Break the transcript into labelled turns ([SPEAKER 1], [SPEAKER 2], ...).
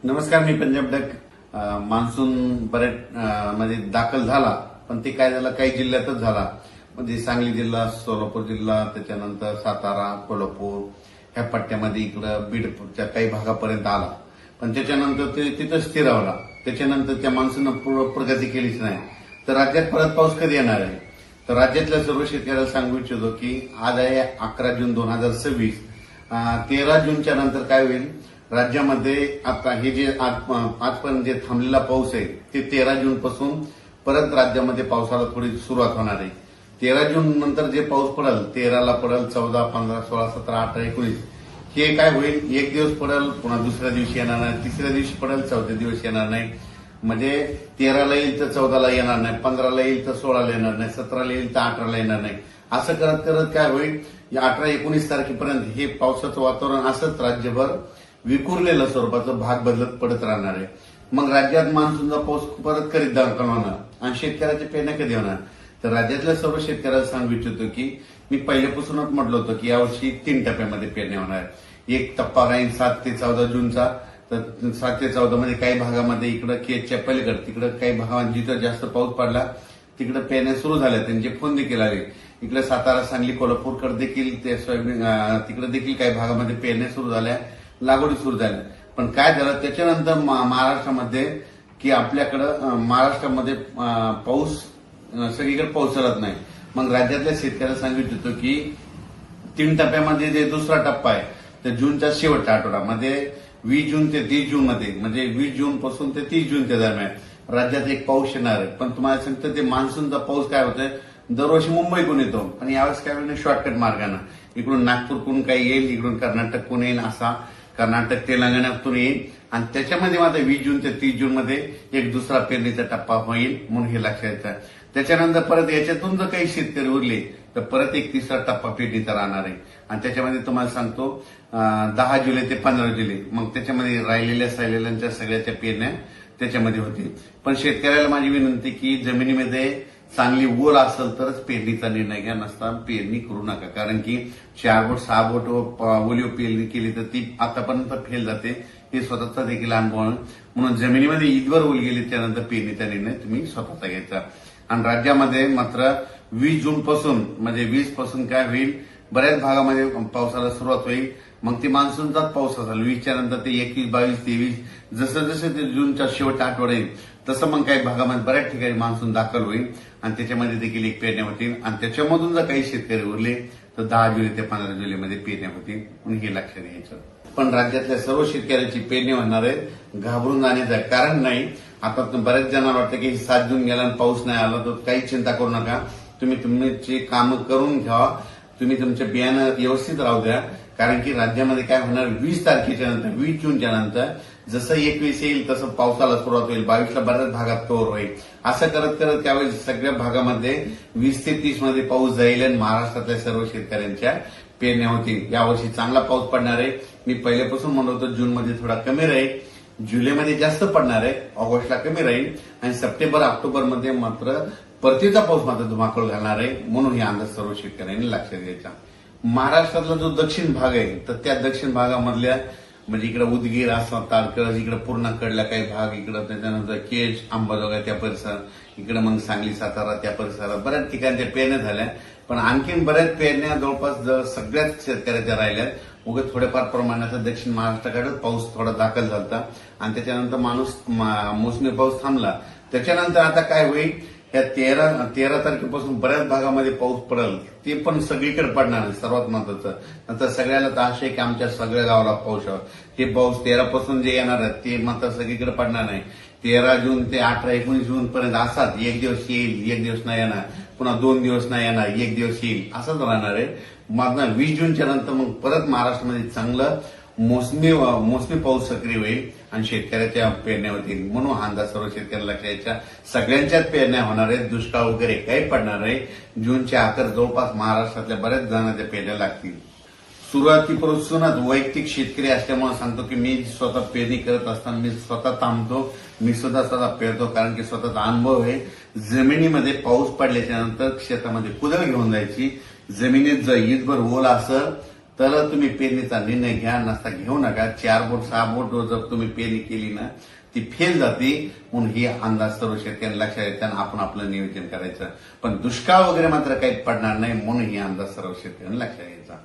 [SPEAKER 1] नमस्कार, मी Punjab duck. Monsoon बऱ्याच म्हणजे दाखल झाला, पण ते काय झालं, काही जिल्ह्यातच झाला. म्हणजे सांगली जिल्हा, सोलापूर जिल्हा, त्याच्यानंतर सातारा, कोल्हापूर ह्या पट्ट्यामध्ये इकडं बीडच्या काही भागापर्यंत आला. पण त्याच्यानंतर ते तिथं स्थिरावला. त्याच्यानंतर त्या मान्सूननं पूर्ण प्रगती केलीच नाही. तर राज्यात परत पाऊस कधी येणार आहे? तर राज्यातल्या सर्व शेतकऱ्याला सांगू इच्छितो की आज आहे 11 जून 2026. 13 जूनच्या नंतर काय होईल, राज्यामध्ये आता हे जे आजपर्यंत जे थांबलेला पाऊस आहे ते 13 जून पासून परत राज्यामध्ये पावसाला थोडी सुरुवात होणार आहे. 13 जून नंतर जे पाऊस पडेल, 13ला पडेल, 14, 15, 16, 17, 18, 19 हे काय होईल, एक दिवस पडेल, पुन्हा दुसऱ्या दिवशी येणार नाही, तिसऱ्या दिवशी पडेल, चौथ्या दिवशी येणार नाही. म्हणजे 13ला येईल तर 14ला येणार नाही, 15ला येईल तर 16ला येणार नाही, 17ला येईल तर 18ला येणार नाही. असं करत करत काय होईल, या 18-19 तारखेपर्यंत हे पावसाचं वातावरण असंच राज्यभर विखुरलेलं स्वरूपाचं भाग बदलत पडत राहणार आहे. मग राज्यात मान्सूनचा पाऊस परत करीत दाखल होणार आणि शेतकऱ्याचे पेरण्या कधी होणार? तर राज्यातल्या सर्व शेतकऱ्याला सांगू इच्छितो की मी पहिल्यापासूनच म्हटलं होतं की यावर्षी 3 टप्प्यामध्ये पेरण्या होणार. एक टप्पा राहील 7 ते 14 जूनचा. तर 7 ते 14 मध्ये काही भागामध्ये इकडं केजच्या पलीकडे तिकडे काही भागात जिथं जास्त पाऊस पडला तिकडे पेरण्या सुरू झाल्या, त्यांचे फोन देखील आले. इकडे सातारा, सांगली, कोल्हापूरकडे देखील ते सोयाबीन तिकडे देखील काही भागामध्ये पेरण्या सुरू झाल्या, लागवडी सुरू झाल्या. पण काय झालं त्याच्यानंतर महाराष्ट्रामध्ये की आपल्याकडं महाराष्ट्रामध्ये पाऊस सगळीकडे पाऊसत नाही. मग राज्यातल्या शेतकऱ्याला सांगू इच्छितो की 3 टप्प्यामध्ये जे दुसरा टप्पा आहे तर जूनच्या शेवटच्या आठवड्यामध्ये 20 जून ते 30 जून मध्ये, म्हणजे 20 जून पासून ते 30 जूनच्या दरम्यान राज्यात एक पाऊस येणार आहे. पण तुम्हाला सांगतो ते मान्सूनचा पाऊस काय होतोय, दरवर्षी मुंबईकडून येतो आणि यावेळेस काय होईल, शॉर्टकट मार्गानं इकडून नागपूरकडून काही येईल, इकडून कर्नाटककडून येईल, असा कर्नाटक तेलंगणातून येईल. आणि त्याच्यामध्ये मात्र 20 जून ते 30 जून मध्ये एक दुसरा पेरणीचा टप्पा होईल, म्हणून हे लक्षात येतं. त्याच्यानंतर परत याच्यातून जर काही शेतकरी उरले तर परत एक तिसरा टप्पा पेरणीचा राहणार आहे. आणि त्याच्यामध्ये तुम्हाला सांगतो 10 जुलै ते 15 जुलै, मग त्याच्यामध्ये राहिलेल्या सगळ्याच्या पेरण्या त्याच्यामध्ये होतील. पण शेतकऱ्याला माझी विनंती की जमिनीमध्ये चांगली ओल असेल तरच पेरणीचा निर्णय घ्या, नसता पेरणी करू नका. कारण की 4 बोट 6 बोट ओलीव पेरणी केली तर ती आतापर्यंत फेल जाते, हे स्वतःचा देखील अनुभव आहे. म्हणून जमिनीमध्ये ईदवर ओल गेली त्यानंतर पेरणीचा निर्णय तुम्ही स्वतःचा घ्यायचा. आणि राज्यामध्ये मात्र 20 जून पासून म्हणजे 20 पासून काय होईल, बऱ्याच भागामध्ये पावसाला सुरुवात होईल. मग ते मान्सूनचाच पाऊस असेल. 20च्या नंतर ते 21, 22, 23 जसं जसं ते जूनच्या शेवटच्या आठवडा येईल तसं मग काही भागामध्ये बऱ्याच ठिकाणी मान्सून दाखल होईल आणि त्याच्यामध्ये देखील एक पेरण्या होतील. आणि त्याच्यामधून जर काही शेतकरी उरले तर 10 जुलै ते 15 जुलैमध्ये पेरण्या होतील, म्हणून हे लक्षात घ्यायचं. पण राज्यातल्या सर्व शेतकऱ्यांची पेरणी होणार आहे, घाबरून जाण्याचं कारण नाही. आता बऱ्याच जणांना वाटतं की 7 जून गेला आणि पाऊस नाही आला, तर काही चिंता करू नका. तुम्ही तुमची कामं करून घ्या, तुम्ही तुमचे बियाणं व्यवस्थित राहू द्या. कारण की राज्यामध्ये काय होणार, 20 तारखेच्या नंतर 20 जूनच्या नंतर जसं 21 येईल तसं पावसाला सुरुवात होईल, 22ला बऱ्याच भागात कव्हर होईल. असं करत करत त्यावेळेस सगळ्या भागामध्ये 20 ते 30 मध्ये पाऊस जाईल आणि महाराष्ट्रातल्या सर्व शेतकऱ्यांच्या पेरण्या होतील. यावर्षी चांगला पाऊस पडणार आहे. मी पहिल्यापासून म्हणत होतो जूनमध्ये थोडा कमी राहील, जुलैमध्ये जास्त पडणार आहे, ऑगस्टला कमी राहील आणि सप्टेंबर ऑक्टोबरमध्ये मात्र परतीचा पाऊस मात्र धुमाकूळ घालणार आहे. म्हणून हे अंदाज सर्व शेतकऱ्यांनी लक्षात घ्यायचा. महाराष्ट्रातला जो दक्षिण भाग आहे तर त्या दक्षिण भागामधल्या म्हणजे इकडे उदगीर, आसाम, तारकर्ली, इकडे पूर्ण कडला काही भाग, इकडे त्याच्यानंतर केज, अंबाजोगाई त्या परिसरात, इकडे मग सांगली, सातारा त्या परिसरात बऱ्याच ठिकाणी त्या पेरण्या झाल्या. पण आणखीन बऱ्याच पेरण्या जवळपास सगळ्याच शेतकऱ्याच्या राहिल्यात. उगाच थोड्याफार प्रमाणाचा दक्षिण महाराष्ट्राकडे पाऊस थोडा दाखल झाला आणि त्याच्यानंतर मोसमी पाऊस थांबला. त्याच्यानंतर आता काय होईल, या 13 तारखेपासून बऱ्याच भागामध्ये पाऊस पडेल, ते पण सगळीकडे पडणार आहे. सर्वात महत्वाचं नंतर सगळ्याला तर आशा आहे की आमच्या सगळ्या गावाला पाऊस हवा. ते पाऊस 13 पासून जे येणार आहे ते मात्र सगळीकडे पडणार नाही. 13 जून ते 18-19 जून पर्यंत असाच एक दिवस येईल, एक दिवस नाही येणार, पुन्हा 2 दिवस नाही येणार, एक दिवस येईल, असंच राहणार आहे. मग 20 जूनच्या नंतर मग परत महाराष्ट्रामध्ये चांगलं मोसमी पाऊस सक्रिय होईल आणि शेतकऱ्याच्या पेरण्या होतील. म्हणून हा अंदाज सर्व शेतकऱ्याला लक्षात, सगळ्यांच्याच पेरण्या होणार आहेत. दुष्काळ वगैरे काही पडणार आहे. जूनच्या अखेर जवळपास महाराष्ट्रातल्या बऱ्याच जणांच्या पेरण्या लागतील. सुरुवातीपासूनच वैयक्तिक शेतकरी असल्यामुळे सांगतो की मी स्वतः पेरणी करत असताना मी स्वतः थांबतो, मी स्वतः पेरतो. कारण की स्वतःचा अनुभव आहे. जमिनीमध्ये पाऊस पडल्याच्या नंतर शेतामध्ये कुदळ घेऊन जायची. जमिनीत जर ईदभर ओल असेल तर तुम्ही पेरणीचा निर्णय घ्या, नसता घेऊ नका. 4 बोट 6 बोट जर तुम्ही पेरणी केली ना ती फेल जाते. म्हणून ही अंदाज सर्व शेतकऱ्यांना लक्षात येते आणि आपण आपलं नियोजन करायचं. पण दुष्काळ वगैरे मात्र काही पडणार नाही म्हणून ही अंदाज सर्व शेतकऱ्यांना लक्षात यायचा.